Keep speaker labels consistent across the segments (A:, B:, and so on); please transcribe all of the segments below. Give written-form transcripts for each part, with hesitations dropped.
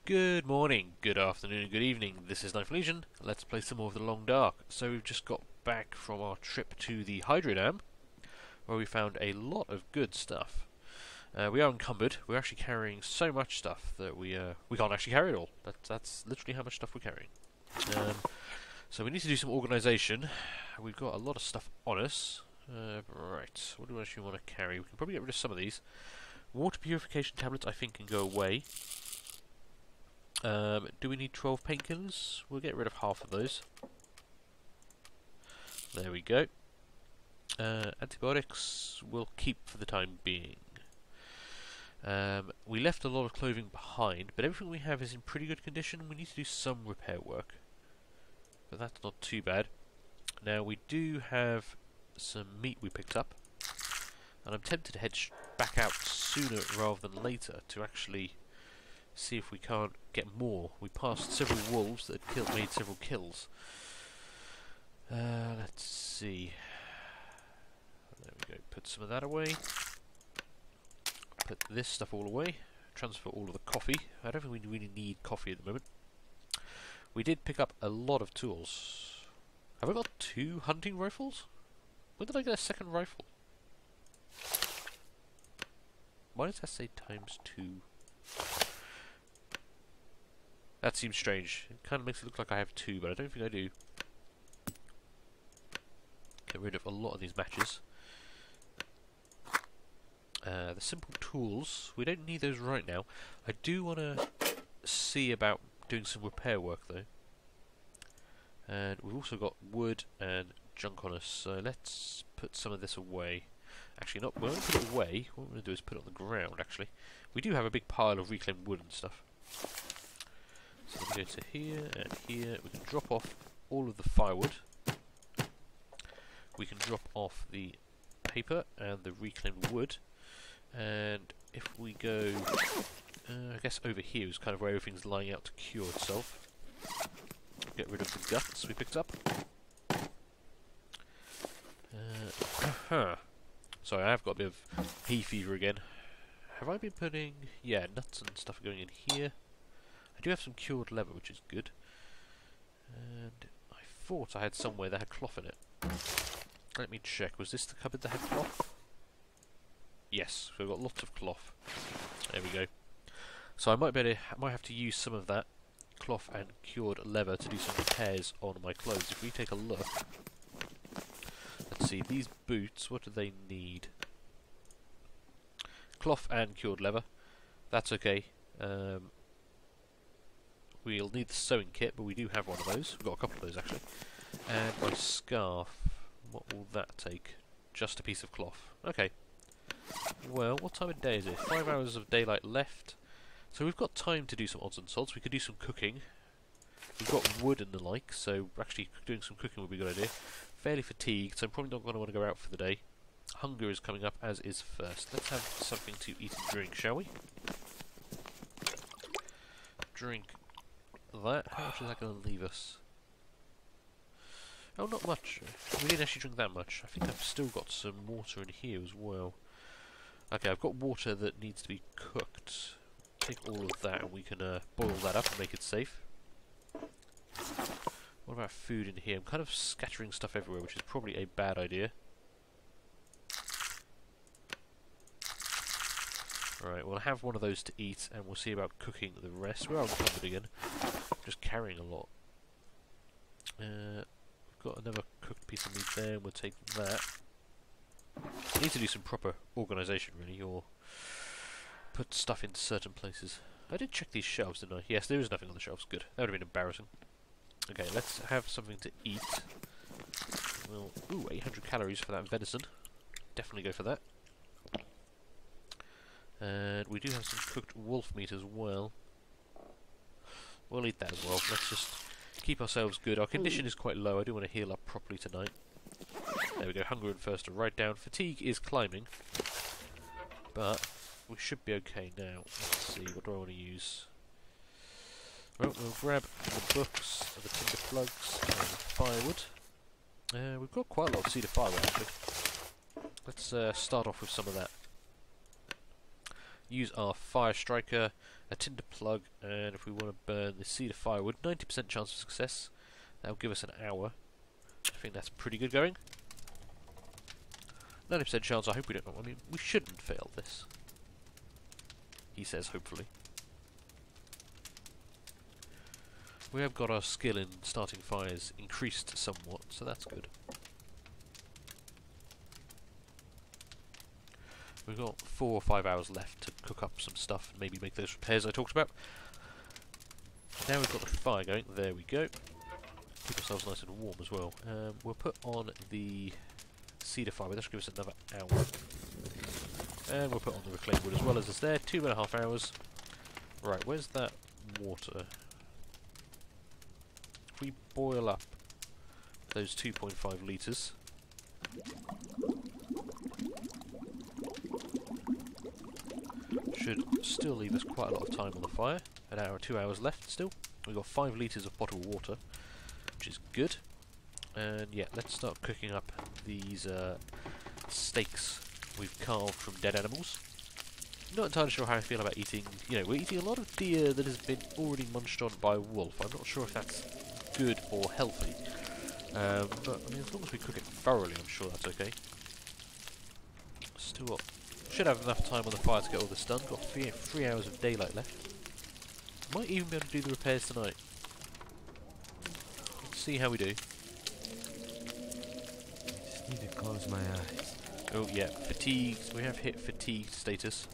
A: Good morning, good afternoon, good evening. This is Ninth Legion. Let's play some more of the Long Dark. So we've just got back from our trip to the Hydro Dam, where we found a lot of good stuff. We are encumbered. We're actually carrying so much stuff that we can't actually carry it all. That's literally how much stuff we're carrying. So we need to do some organisation. We've got a lot of stuff on us. Right, what do we actually want to carry? We can probably get rid of some of these. Water purification tablets, I think, can go away. Do we need 12 painkillers? We'll get rid of half of those. There we go. Antibiotics we'll keep for the time being. We left a lot of clothing behind, but everything we have is in pretty good condition. We need to do some repair work, but that's not too bad. Now we do have some meat we picked up, and I'm tempted to head back out sooner rather than later to actually see if we can't get more. We passed several wolves that had made several kills. Let's see. There we go. Put some of that away. Put this stuff all away. Transfer all of the coffee. I don't think we really need coffee at the moment. We did pick up a lot of tools. Have I got 2 hunting rifles? When did I get a second rifle? Why does that say ×2? That seems strange. It kind of makes it look like I have 2, but I don't think I do. Get rid of a lot of these matches. The simple tools, we don't need those right now. I do want to see about doing some repair work though. And we've also got wood and junk on us, so let's put some of this away. Actually, not. We won't put it away. What we're going to do is put it on the ground. Actually, we do have a big pile of reclaimed wood and stuff. So we go to here and here. We can drop off all of the firewood. We can drop off the paper and the reclaimed wood. And if we go, I guess over here is kind of where everything's lying out to cure itself. Get rid of the guts we picked up. Sorry, I have got a bit of hay fever again. Have I been putting, yeah, nuts and stuff going in here? I do have some cured leather, which is good. And I thought I had somewhere that had cloth in it. Let me check. Was this the cupboard that had cloth? Yes, so we've got lots of cloth. There we go. So I might have to use some of that cloth and cured leather to do some repairs on my clothes. If we take a look, let's see, these boots, what do they need? Cloth and cured leather. That's okay. We'll need the sewing kit, but we do have one of those. We've got a couple of those actually. And my scarf, what will that take? Just a piece of cloth. Okay. Well, what time of day is it? 5 hours of daylight left. So we've got time to do some odds and sods. We could do some cooking. We've got wood and the like, so actually doing some cooking would be a good idea. Fairly fatigued, so I'm probably not going to want to go out for the day. Hunger is coming up, as is thirst. Let's have something to eat and drink, shall we? Drink that. How much is that going to leave us? Oh, not much. We didn't actually drink that much. I think I've still got some water in here as well. Okay, I've got water that needs to be cooked. Take all of that and we can boil that up and make it safe. What about food in here? I'm kind of scattering stuff everywhere, which is probably a bad idea. Alright, we'll have one of those to eat and we'll see about cooking the rest. We're encumbered again. Just carrying a lot. We've got another cooked piece of meat there, and we'll take that. Need to do some proper organisation really, or put stuff in certain places. I did check these shelves, didn't I? Yes, there is nothing on the shelves. Good. That would have been embarrassing. Okay, let's have something to eat. Well, ooh, 800 calories for that venison. Definitely go for that. And we do have some cooked wolf meat as well. We'll eat that as well. Let's just keep ourselves good. Our condition is quite low. I do want to heal up properly tonight. There we go. Hunger and thirst are right down. Fatigue is climbing. But we should be okay now. Let's see. What do I want to use? Well, we'll grab the books, the tinder plugs, and the firewood. We've got quite a lot of cedar firewood actually. Let's start off with some of that. Use our fire striker a tinder plug, and if we want to burn the cedar firewood, 90% chance of success. That'll give us an hour. I think that's pretty good going. 90% chance, I hope we don't... I mean, we shouldn't fail this. He says, hopefully. We have got our skill in starting fires increased somewhat, so that's good. We've got 4 or 5 hours left to cook up some stuff and maybe make those repairs I talked about. Now we've got the fire going, there we go. Keep ourselves nice and warm as well. We'll put on the cedar fibre, that should give us another hour. And we'll put on the reclaimed wood as well as it's there, 2.5 hours. Right, where's that water? If we boil up those 2.5 litres, should still leave us quite a lot of time on the fire. An hour, 2 hours left still. We've got 5 litres of bottled water, which is good. And yeah, let's start cooking up these steaks we've carved from dead animals. Not entirely sure how I feel about eating, you know, we're eating a lot of deer that has been already munched on by a wolf. I'm not sure if that's good or healthy. But I mean, as long as we cook it thoroughly, I'm sure that's okay. Still got, should have enough time on the fire to get all this done. Got 3 hours of daylight left. Might even be able to do the repairs tonight. Let's see how we do.
B: Just need to close my eyes.
A: Oh yeah, fatigue. We have hit fatigue status.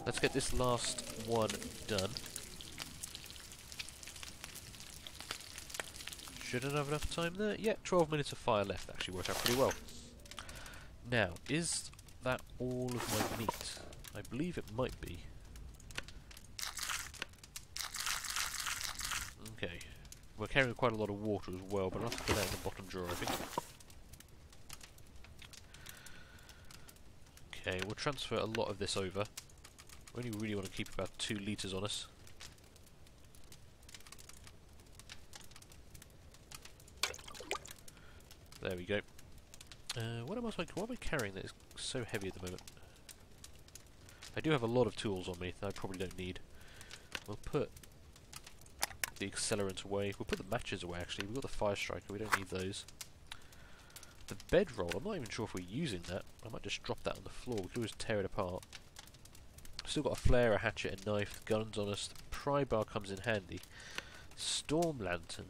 A: Let's get this last one done. Shouldn't have enough time there. Yeah, 12 minutes of fire left. Actually worked out pretty well. Now, is that all of my meat? I believe it might be. Okay. We're carrying quite a lot of water as well, but I'll have to put that in the bottom drawer, I think. Okay, we'll transfer a lot of this over. We only really want to keep about 2 litres on us. There we go. What am I carrying that is so heavy at the moment? I do have a lot of tools on me that I probably don't need. We'll put the accelerant away. We'll put the matches away, actually. We've got the fire striker, we don't need those. The bedroll, I'm not even sure if we're using that. I might just drop that on the floor. We could always tear it apart. Still got a flare, a hatchet, a knife, guns on us. The pry bar comes in handy. Storm lantern.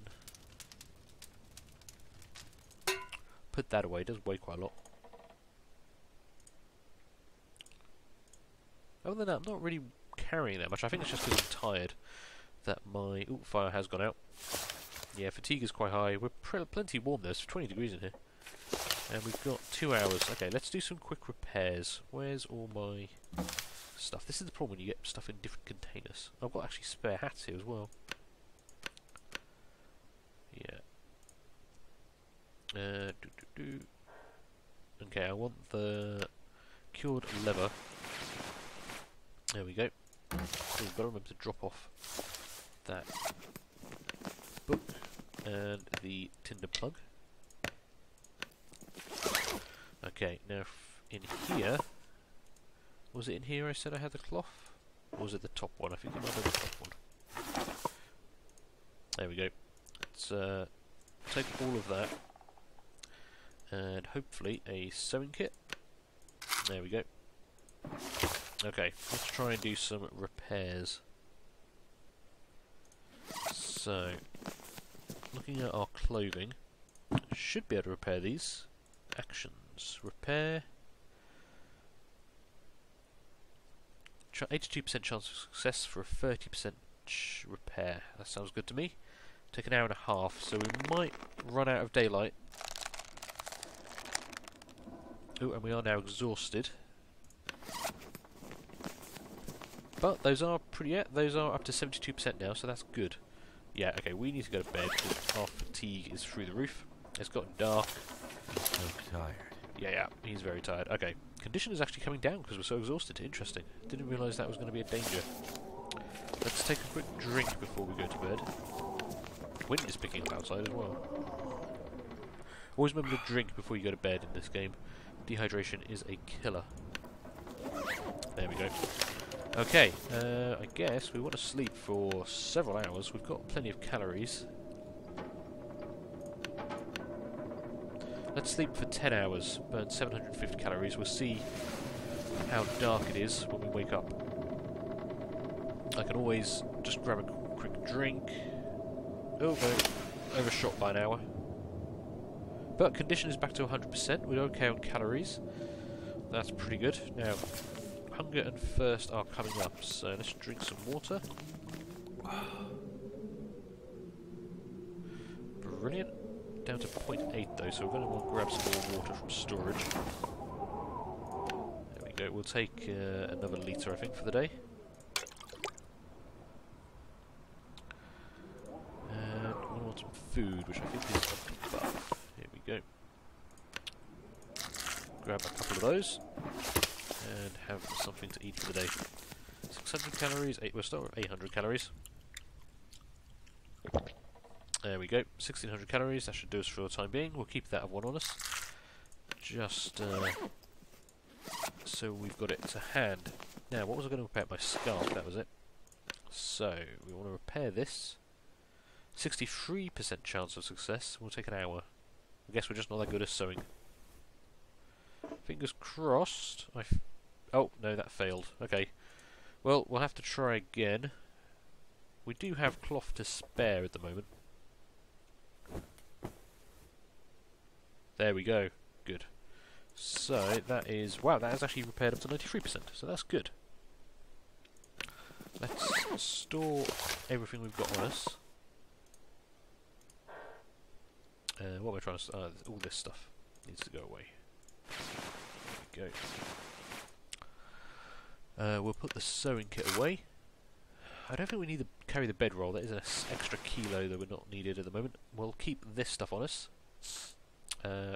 A: Put that away, it does weigh quite a lot. Other than that, I'm not really carrying that much. I think it's just because I'm tired that my... Ooh, fire has gone out. Yeah, fatigue is quite high. We're plenty warm though, it's 20 degrees in here. And we've got 2 hours. Okay, let's do some quick repairs. Where's all my stuff? This is the problem when you get stuff in different containers. I've got actually spare hats here as well. Yeah. Okay, I want the cured leather. There we go. So we've got to remember to drop off that book and the tinder plug. Okay, now in here, was it in here I said I had the cloth? Or was it the top one? I think it might be the top one. There we go. Let's take all of that and hopefully a sewing kit. There we go. Okay, let's try and do some repairs. So, looking at our clothing, should be able to repair these. Actions. Repair. 82% chance of success for a 30% repair. That sounds good to me. Take an hour and a half, so we might run out of daylight. Oh, and we are now exhausted. But those are those are up to 72% now, so that's good. Yeah, okay, we need to go to bed because our fatigue is through the roof. It's gotten dark.
B: I'm so tired.
A: Yeah, he's very tired. Okay, condition is actually coming down because we're so exhausted. Interesting. Didn't realise that was going to be a danger. Let's take a quick drink before we go to bed. Wind is picking up outside as well. Always remember to drink before you go to bed in this game. Dehydration is a killer. There we go. Okay, I guess we want to sleep for several hours. We've got plenty of calories. Let's sleep for 10 hours, burn 750 calories. We'll see how dark it is when we wake up. I can always just grab a quick drink. Oh no, overshot by an hour. But condition is back to 100%. We're okay on calories. That's pretty good. Now, hunger and thirst are coming up, so let's drink some water. Brilliant. Down to 0.8 though, so we're going to want to grab some more water from storage. There we go. We'll take another litre, I think, for the day. And we want some food, which I think is up above. Here we go. Grab a couple of those and have something to eat for the day. 600 calories. We'll start with 800 calories. There we go, 1600 calories, that should do us for the time being. We'll keep that of one on us, just so we've got it to hand. Now, what was I going to repair? My scarf, that was it. So, we want to repair this. 63% chance of success, we'll take an hour. I guess we're just not that good at sewing. Fingers crossed. Oh, no, that failed. Okay. Well, we'll have to try again. We do have cloth to spare at the moment. There we go. Good. So, that is... Wow, that has actually repaired up to 93%, so that's good. Let's store everything we've got on us. What am I trying to... all this stuff needs to go away. There we go. We'll put the sewing kit away. I don't think we need to carry the bedroll. That is an extra kilo that we're not needed at the moment. We'll keep this stuff on us.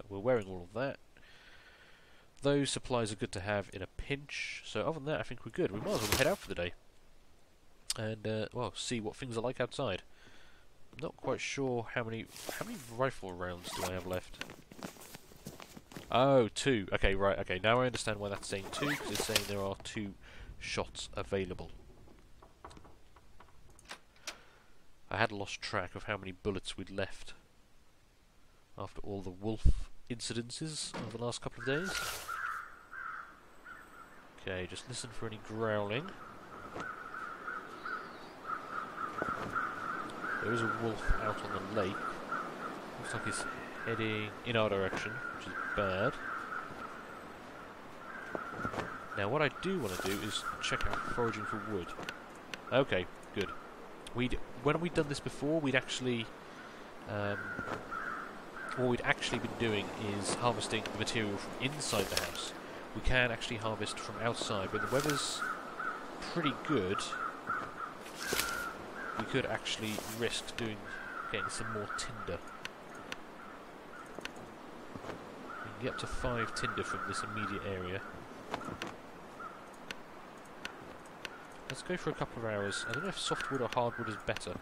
A: We're wearing all of that. Those supplies are good to have in a pinch. So other than that, I think we're good. We might as well head out for the day. And, well, see what things are like outside. I'm not quite sure how many rifle rounds do I have left. Oh, 2. Okay, right, okay. Now I understand why that's saying 2, because it's saying there are 2 shots available. I had lost track of how many bullets we'd left after all the wolf incidences over the last couple of days. Okay, just listen for any growling. There is a wolf out on the lake. Looks like he's heading in our direction, which is bad. Now what I do want to do is check out foraging for wood. Okay, good. When we'd done this before, we'd actually... what we'd actually been doing is harvesting the material from inside the house. We can actually harvest from outside, but the weather's pretty good. We could actually risk getting some more tinder. We can get up to 5 tinder from this immediate area. Let's go for a couple of hours. I don't know if softwood or hardwood is better.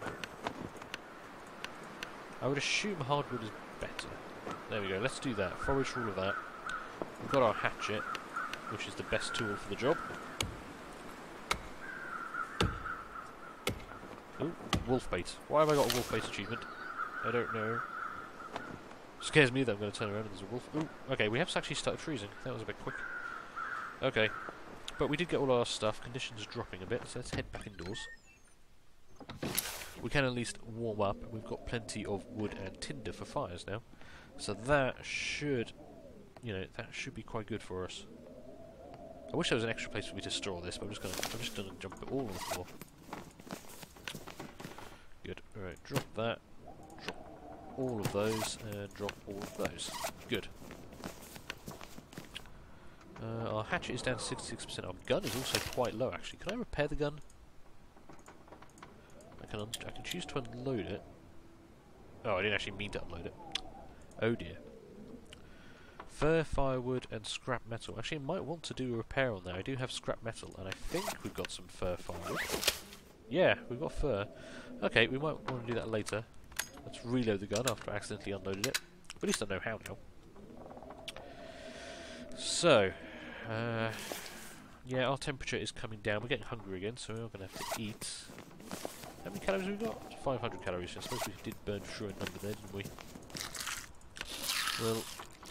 A: I would assume hardwood is better. There we go, let's do that. Forage for all of that. We've got our hatchet, which is the best tool for the job. Ooh, wolf bait. Why have I got a wolf bait achievement? I don't know. Scares me that I'm going to turn around and there's a wolf. Ooh, okay, we have actually started freezing. That was a bit quick. Okay. But we did get all our stuff. Conditions dropping a bit, so let's head back indoors. We can at least warm up. We've got plenty of wood and tinder for fires now. So that should, that should be quite good for us. I wish there was an extra place for me to store this, but I'm just gonna jump it all on the floor. Good. Alright, drop that. Drop all of those, and drop all of those. Good. Our hatchet is down to 66%. Our gun is also quite low, actually. Can I repair the gun? I can choose to unload it. Oh, I didn't actually mean to unload it. Oh dear. Fur, firewood, and scrap metal. Actually, I might want to do a repair on that. I do have scrap metal, and I think we've got some fur firewood. Yeah, we've got fur. Okay, we might want to do that later. Let's reload the gun after I accidentally unloaded it. But at least I know how now. So, Yeah, our temperature is coming down. We're getting hungry again, so we're going to have to eat. How many calories have we got? 500 calories. I suppose we did burn through a number there, didn't we? We'll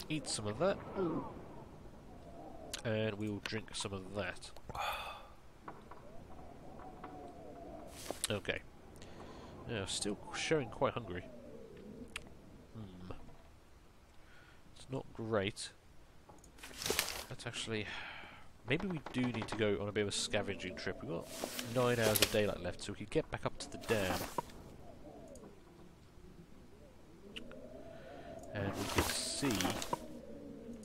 A: eat some of that. And we will drink some of that. Okay. Yeah, still showing quite hungry. It's not great. That's actually... Maybe we do need to go on a bit of a scavenging trip. We've got 9 hours of daylight left, so we could get back up to the dam. And we can see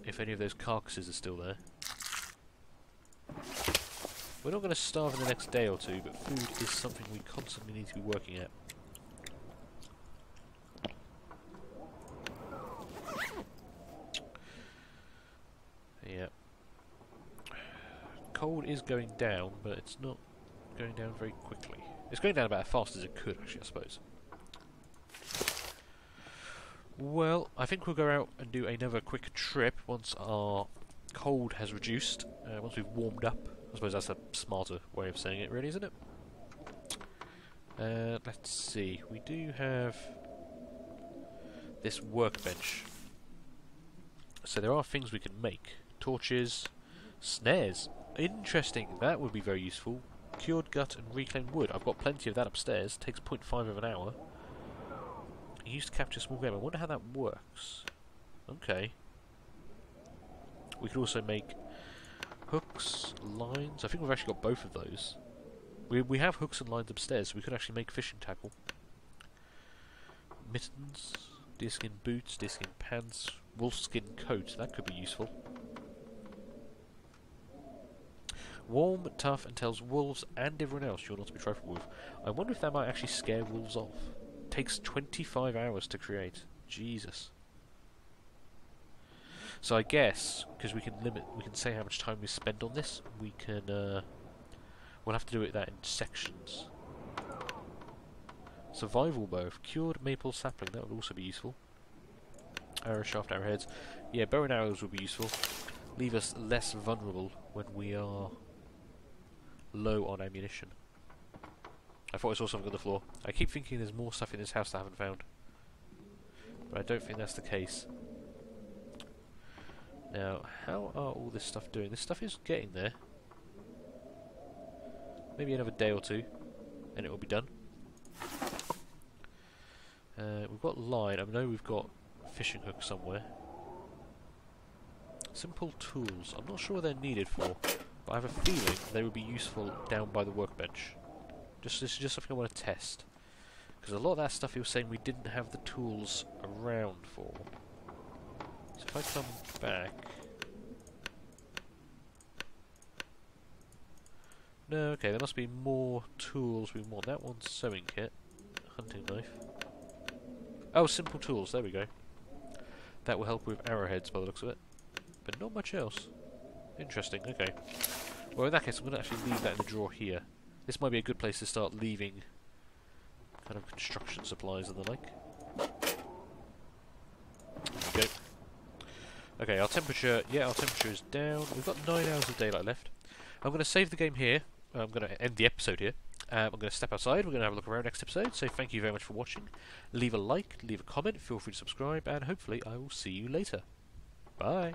A: if any of those carcasses are still there. We're not going to starve in the next day or two, but food is something we constantly need to be working at. Yeah. Cold is going down, but it's not going down very quickly. It's going down about as fast as it could, actually, I suppose. Well, I think we'll go out and do another quick trip once our cold has reduced, once we've warmed up. I suppose that's a smarter way of saying it, really, isn't it? Let's see. We do have this workbench. So there are things we can make. Torches, snares. Interesting, that would be very useful. Cured gut and reclaimed wood. I've got plenty of that upstairs. Takes 0.5 of an hour. Used to capture small game. I wonder how that works. Okay. We could also make hooks, lines. I think we've actually got both of those. We have hooks and lines upstairs, so we could actually make fishing tackle. Mittens, deerskin boots, deerskin pants, wolfskin coat. That could be useful. Warm, tough, and tells wolves and everyone else you're not to be trifled with. I wonder if that might actually scare wolves off. Takes 25 hours to create. Jesus. So I guess, because we can say how much time we spend on this, we can, we'll have to do that in sections. Survival bow. Cured maple sapling, that would also be useful. Arrow shaft, arrowheads. Yeah, bow and arrows would be useful. Leave us less vulnerable when we are low on ammunition. I thought I saw something on the floor. I keep thinking there's more stuff in this house that I haven't found. But I don't think that's the case. Now, how are all this stuff doing? This stuff is getting there. Maybe another day or two, and it will be done. We've got line. I know we've got fishing hook somewhere. Simple tools. I'm not sure what they're needed for, but I have a feeling they would be useful down by the workbench. This is just something I want to test. Because a lot of that stuff he was saying we didn't have the tools around for. So if I come back... No, okay, there must be more tools we want. That one's sewing kit. Hunting knife. Oh, simple tools, there we go. That will help with arrowheads by the looks of it. But not much else. Interesting, okay. Well, in that case, I'm going to actually leave that in the drawer here. This might be a good place to start leaving kind of construction supplies and the like. There we go. Okay, our temperature is down. We've got 9 hours of daylight left. I'm going to save the game here. I'm going to end the episode here. I'm going to step outside. We're going to have a look around next episode. So thank you very much for watching. Leave a like, leave a comment, feel free to subscribe, and hopefully I will see you later. Bye.